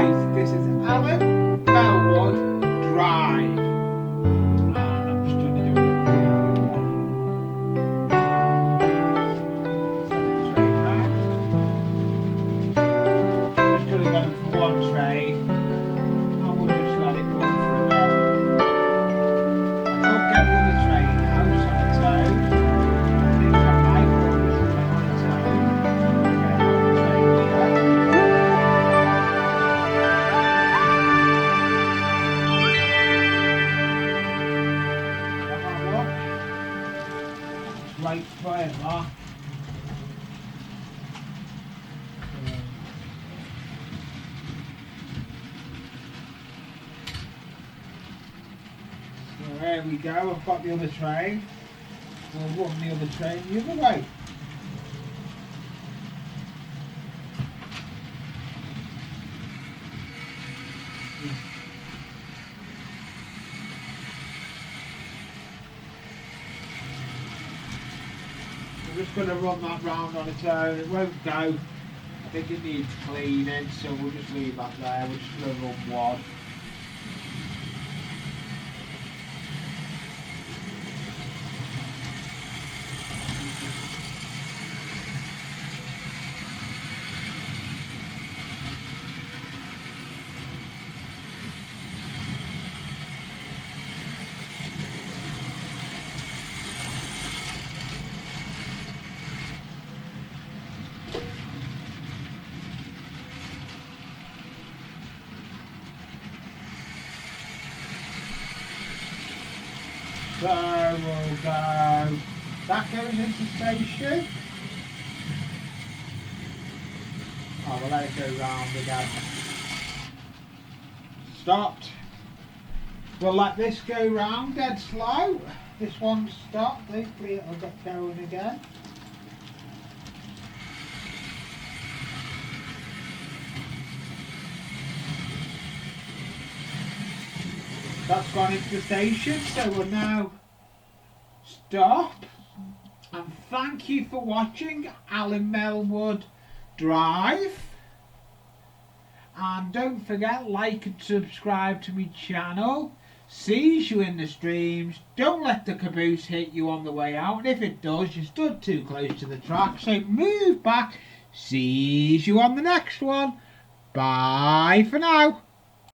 Right, this is Alan Melwood Drive. And I'm just going to do a train round. Just going to go for one train. And we'll just let it run for a bit. I could get the other train out on its own. I think I might put this train on its own. Get out the train here. Right quiet, Mark. So there we go, I've got the other train. We'll run the other train the other way. We're just going to run that round on its own. It won't go. I think it needs cleaning, so we'll just leave that there. We're just going to run one. So we'll go, that goes into station. Oh, we'll let it go round again. Stopped. We'll let this go round dead slow. This one's stopped, hopefully it'll get going again. That's gone into the station, so we'll now stop. And thank you for watching Alan Melwood Drive. And don't forget, like and subscribe to my channel. Sees you in the streams. Don't let the caboose hit you on the way out. And if it does, you stood too close to the track, so move back. Sees you on the next one. Bye for now.